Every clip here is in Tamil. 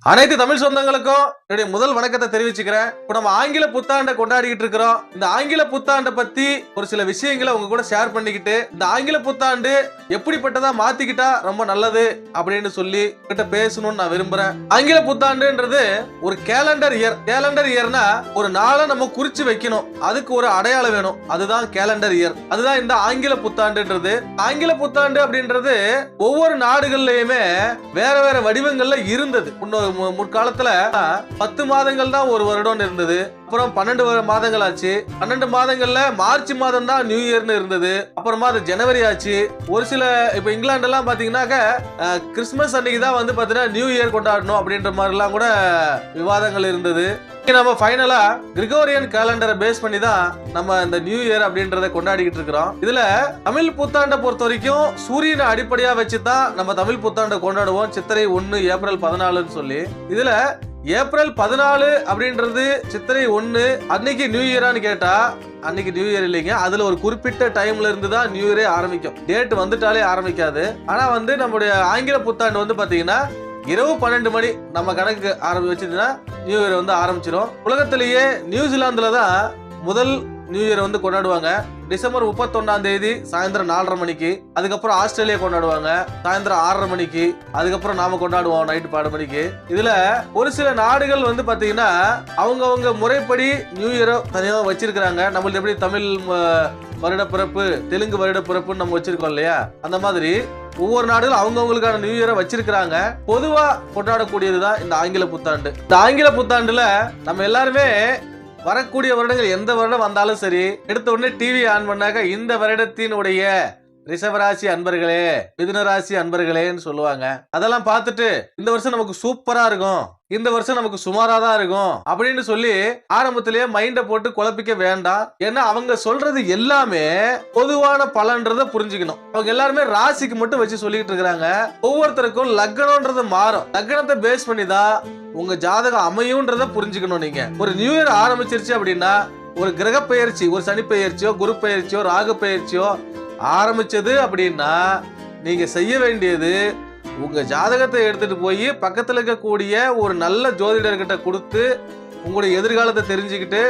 அனைத்து தமிழ் சொந்தங்களுக்கும் என்னுடைய முதல் வணக்கத்தை தெரிவிச்சுக்கிறேன். இப்போ நம்ம ஆங்கில புத்தாண்டை கொண்டாடிக்கிட்டு இருக்கிறோம். இந்த ஆங்கில புத்தாண்டை பத்தி ஒரு சில விஷயங்களை உங்க கூட ஷேர் பண்ணிக்கிட்டு, இந்த ஆங்கில புத்தாண்டு எப்படிப்பட்டதா மாத்திக்கிட்டா ரொம்ப நல்லது அப்படின்னு சொல்லி கிட்ட பேசணும்னு நான் விரும்புறேன். ஆங்கில புத்தாண்டுன்றது ஒரு கேலண்டர் இயர். கேலண்டர் இயர்னா ஒரு நாளை நம்ம குறிச்சு வைக்கணும், அதுக்கு ஒரு அடையாளம் வேணும், அதுதான் கேலண்டர் இயர். அதுதான் இந்த ஆங்கில புத்தாண்டுன்றது. ஆங்கில புத்தாண்டு அப்படின்றது ஒவ்வொரு நாடுகள்லயுமே வேற வேற வடிவங்கள்ல இருந்தது. முற்காலத்துல 10 மாதங்கள் தான் ஒரு வருடம் இருந்தது. அப்புறம் 12 மாதங்கள் ஆச்சு. 12 மாதங்கள்ல மார்ச் மாதம் தான் நியூ இயர்னு இருந்தது. அப்புறமா அது ஜனவரி ஆச்சு. ஒரு சில இப்ப இங்கிலாந்து எல்லாம் பாத்தீங்கன்னாக்க கிறிஸ்துமஸ் அன்னைக்கு தான் வந்து பாத்தீங்கன்னா நியூ இயர் கொண்டாடணும் அப்படின்ற மாதிரி எல்லாம் கூட விவாதங்கள் இருந்தது. நம்ம ஃபைனலா கிரிகோரியன் கேலண்டரை பேஸ் பண்ணி தான் நம்ம இந்த நியூ இயர் அப்படின்றத கொண்டாடிக்கிட்டு இருக்கிறோம். இதுல தமிழ் புத்தாண்டை பொறுத்த வரைக்கும் சூரியனை அடிப்படையா வச்சுதான் நம்ம தமிழ் புத்தாண்டை கொண்டாடுவோம். சித்திரை 1 ஏப்ரல் 14 சொல்லி. இதுல ஏப்ரல் 14 அப்படின்றது சித்திரை 1 அன்னைக்கு நியூ இயரான்னு கேட்டா அன்னைக்கு நியூ இயர் இல்லைங்க. அதுல ஒரு குறிப்பிட்ட டைம்ல இருந்து தான் நியூ இயரே ஆரம்பிக்கும். டேட் வந்துட்டாலே ஆரம்பிக்காது. ஆனா வந்து நம்முடைய ஆங்கில புத்தாண்டு வந்து பாத்தீங்கன்னா இரவு 12 மணி நம்ம கணக்கு வச்சதுன்னா நியூ இயர் வந்து ஆரம்பிச்சிடும். உலகத்திலேயே நியூசிலாந்துல தான் முதல் நியூ இயர் வந்து கொண்டாடுவாங்க. டிசம்பர் 31ஆம் தேதி சாயந்தரம் 4:30 மணிக்கு. அதுக்கப்புறம் ஆஸ்திரேலியா கொண்டாடுவாங்க சாயந்தரம் 6:30 மணிக்கு. அதுக்கப்புறம் நாம கொண்டாடுவோம் நைட்டு 12 மணிக்கு. இதுல ஒரு சில நாடுகள் வந்து பாத்தீங்கன்னா அவங்க முறைப்படி நியூ இயரை தனியா வச்சிருக்கிறாங்க. நம்மளுக்கு எப்படி தமிழ் வருட பிறப்பு, தெலுங்கு வருட பிறப்புன்னு நம்ம வச்சிருக்கோம் இல்லையா, அந்த மாதிரி ஒவ்வொரு நாடுகளும் அவங்கவுங்களுக்கான நியூ இயரை வச்சிருக்கிறாங்க. பொதுவா கொண்டாடக்கூடியதுதான் இந்த ஆங்கில புத்தாண்டு. இந்த ஆங்கில புத்தாண்டுல நம்ம எல்லாருமே வரக்கூடிய வருடங்கள் எந்த வருடம் வந்தாலும் சரி, எடுத்த உடனே டிவி ஆன் பண்ணாக்க இந்த வருடத்தினுடைய ரிஷபராசி அன்பர்களே, மிதுனராசி அன்பர்களேன்னு சொல்லுவாங்க. அதெல்லாம் பார்த்துட்டு இந்த வருஷம் நமக்கு சூப்பரா இருக்கும், இந்த வருஷம் நமக்கு சுமாரா தான் இருக்கும் அப்படின்னு சொல்லி ஆரம்பத்திலேயே மைண்ட போட்டு குழப்பிக்க வேண்டாம். ஏன்னா அவங்க சொல்றது எல்லாமே பொதுவான பலன்றத புரிஞ்சுக்கணும். அவங்க எல்லாருமே ராசிக்கு மட்டும் வச்சு சொல்லிட்டு இருக்காங்க. ஒவ்வொருத்தருக்கும் லக்னம்ன்றது மாறும். லக்னத்தை பேஸ் பண்ணி தான் உங்க ஜாதகம் அமையும்ன்றத புரிஞ்சுக்கணும். நீங்க ஒரு நியூ இயர் ஆரம்பிச்சிருச்சு அப்படின்னா ஒரு கிரக பெயர்ச்சி, ஒரு சனி பெயர்ச்சியோ குரு பெயர்ச்சியோ ராகு பெயர்ச்சியோ ஆரம்பிச்சது அப்படின்னா நீங்க செய்ய வேண்டியது உங்க ஜாதகத்தை எடுத்துட்டு போய் பக்கத்துல இருக்கக்கூடிய ஒரு நல்ல ஜோதிடர்கிட்ட கொடுத்து உங்களுடைய எதிர்காலத்தை தெரிஞ்சுக்கிட்டு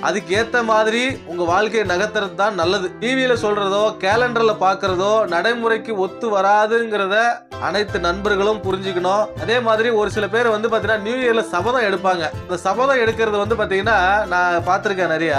அதுக்கு ஏத்த மாதிரி உங்க வாழ்க்கையை நகர்த்துறது தான் நல்லது. டிவியில சொல்றதோ கேலண்டர்ல பாக்குறதோ நடைமுறைக்கு ஒத்து வராதுங்கிறத அனைத்து நண்பர்களும் புரிஞ்சுக்கணும். அதே மாதிரி ஒரு சில பேர் வந்து பாத்தீங்கன்னா நியூ இயர்ல சபதம் எடுப்பாங்க. இந்த சபதம் எடுக்கிறது வந்து பாத்தீங்கன்னா நான் பாத்திருக்கேன் நிறைய.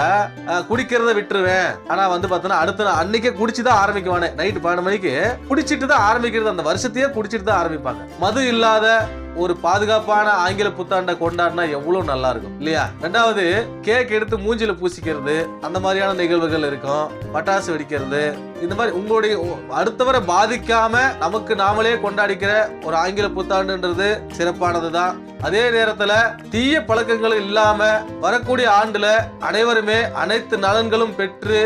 குடிக்கிறத விட்டுருவேன், ஆனா வந்து பாத்தீங்கன்னா அடுத்த அன்னைக்கே குடிச்சுதான் ஆரம்பிக்குவானே. நைட்டு 12 மணிக்கு குடிச்சிட்டு தான் ஆரம்பிக்கிறது. அந்த வருஷத்தையே குடிச்சிட்டு தான் ஆரம்பிப்பாங்க. மது இல்லாத ஒரு பாதுகாப்பான ஆங்கில புத்தாண்டை கொண்டாடினா எவ்வளவு நல்லா இருக்கும் இல்லையா? ரெண்டாவது, கேக் எடுத்து மூஞ்சில பூசிக்கிறது, அந்த மாதிரியான நிகழ்வுகள் இருக்கும். பட்டாசு வெடிக்கிறது, இந்த மாதிரி உங்களுடைய அடுத்தவரை பாதிக்காம நமக்கு நாமளே கொண்டாடிக்கிற ஒரு ஆங்கில புத்தாண்டுன்றது சிறப்பானதுதான். அதே நேரத்துல தீய பழக்கங்கள் இல்லாம வரக்கூடிய ஆண்டுல அனைவருமே அனைத்து நலன்களும் பெற்று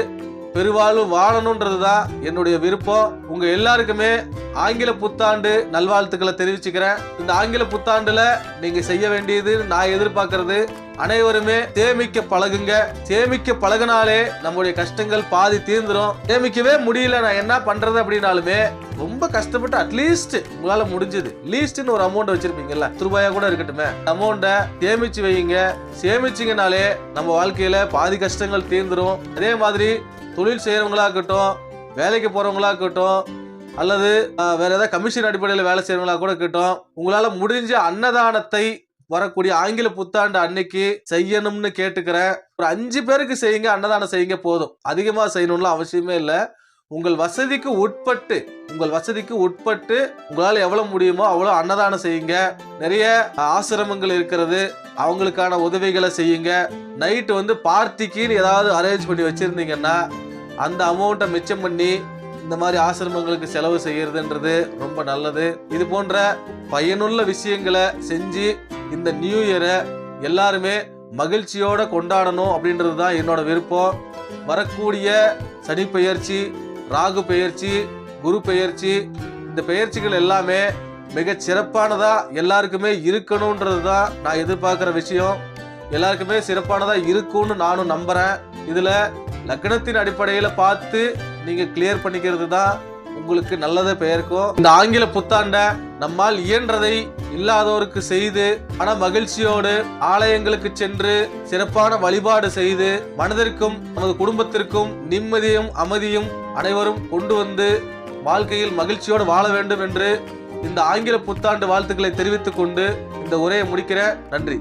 பெருவாழ்வு வாழணும்ன்றதுதான் என்னுடைய விருப்பம். உங்க எல்லாருக்குமே ஆங்கில புத்தாண்டு நல்வாழ்த்துக்களை தெரிவிச்சுக்கிறேன். இந்த ஆங்கில புத்தாண்டுல நீங்க செய்ய வேண்டியது, நான் எதிர்பார்க்கறது, அனைவருமே சேமிக்க பழகுங்க. சேமிக்க பழகினாலே நம்முடைய கஷ்டங்கள் பாதி தீர்ந்துரும். சேமிக்கவே முடியல நான் என்ன பண்றது அப்படின்னாலுமே ரொம்ப கஷ்டப்பட்டு அட்லீஸ்ட் உங்களால முடிஞ்சது லீஸ்ட்னு ஒரு அமௌண்ட் வச்சிருப்பீங்கல்ல, ரூபாயா கூட இருக்கட்டுமே, அமௌண்ட்டை சேமிச்சு வைங்க. சேமிச்சிங்கனாலே நம்ம வாழ்க்கையில பாதி கஷ்டங்கள் தீர்ந்துரும். அதே மாதிரி தொழில் செய்யறவங்களா இருக்கட்டும், வேலைக்கு போறவங்களா இருக்கட்டும், அல்லது வேற ஏதாவது கமிஷன் அடிப்படையில் வேலை செய்யறவங்களா கூட இருக்கட்டும், உங்களால முடிஞ்ச அன்னதானத்தை வரக்கூடிய ஆங்கில புத்தாண்டு அன்னைக்கு செய்யணும்னு கேட்டுக்கிறேன். ஒரு 5 பேருக்கு செய்யுங்க, அன்னதானம் செய்யுங்க போதும். அதிகமா செய்யணும்னு அவசியமே இல்லை. உங்கள் வசதிக்கு உட்பட்டு உங்களால் எவ்வளவு முடியுமோ அவ்வளவு அன்னதானம் செய்யுங்க. நிறைய ஆசிரமங்கள் இருக்கிறது, அவங்களுக்கான உதவிகளை செய்யுங்க. நைட்டு வந்து பார்ட்டிக்குன்னு ஏதாவது அரேஞ்ச் பண்ணி வச்சிருந்தீங்கன்னா அந்த அமௌண்ட்டை மிச்சம் பண்ணி இந்த மாதிரி ஆசிரமங்களுக்கு செலவு செய்யறதுன்றது ரொம்ப நல்லது. இது போன்ற பயனுள்ள விஷயங்களை செஞ்சு இந்த நியூ இயரை எல்லாருமே மகிழ்ச்சியோட கொண்டாடணும் அப்படின்றது தான் என்னோட விருப்பம். வரக்கூடிய சனி பெயர்ச்சி, ராகு பெயர்ச்சி, குரு பெயர்ச்சி, இந்த பெயர்ச்சிகள் எல்லாமே மிக சிறப்பானதா எல்லாருக்குமே இருக்கணும்ன்றது தான் நான் எதிர்பார்க்கிற விஷயம். எல்லாருக்குமே சிறப்பானதா இருக்கும்னு நானும் நம்புறேன். இதுல லக்னத்தின் அடிப்படையில பார்த்து நீங்க கிளியர் பண்ணிக்கிறது தான் உங்களுக்கு நல்லதை பெயர்க்கும். இந்த ஆங்கில புத்தாண்டை நம்மால் இயன்றதை இல்லாதோருக்கு செய்து மன மகிழ்ச்சியோடு ஆலயங்களுக்கு சென்று சிறப்பான வழிபாடு செய்து மனதிற்கும் நமது குடும்பத்திற்கும் நிம்மதியும் அமைதியும் அனைவரும் கொண்டு வந்து வாழ்க்கையில் மகிழ்ச்சியோடு வாழ வேண்டும் என்று இந்த ஆங்கில புத்தாண்டு வாழ்த்துக்களை தெரிவித்துக் கொண்டு இந்த உரையை முடிக்கிறேன். நன்றி.